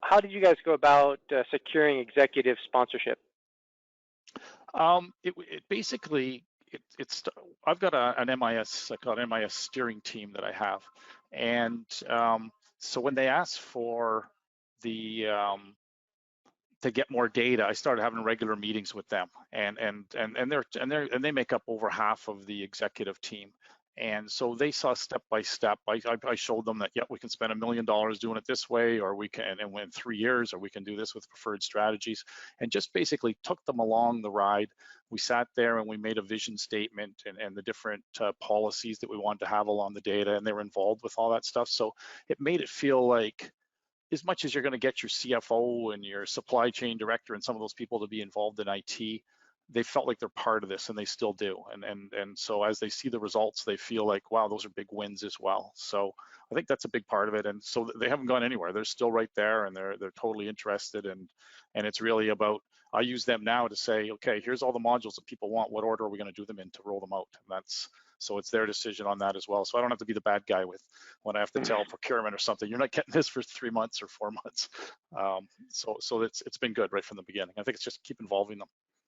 how did you guys go about securing executive sponsorship? It basically it's I've got an MIS, I call it MIS steering team that I have, and so when they asked for the to get more data, I started having regular meetings with them, and they make up over half of the executive team. And so they saw step by step. I showed them that, yeah, we can spend $1 million doing it this way, or we can, and in 3 years, or we can do this with preferred strategies, and just basically took them along the ride. We sat there and we made a vision statement and the different policies that we wanted to have along the data, and they were involved with all that stuff. So it made it feel like, as much as you're going to get your CFO and your supply chain director and some of those people to be involved in IT, they felt like they're part of this, and they still do. And so as they see the results, they feel like, wow, those are big wins as well. So I think that's a big part of it. And so they haven't gone anywhere. They're still right there, and they're totally interested. And it's really about, I use them now to say, okay, here's all the modules that people want. What order are we going to do them in to roll them out? And so it's their decision on that as well. So I don't have to be the bad guy when I have to tell procurement or something, you're not getting this for 3 months or 4 months. So it's been good right from the beginning. I think it's just keep involving them.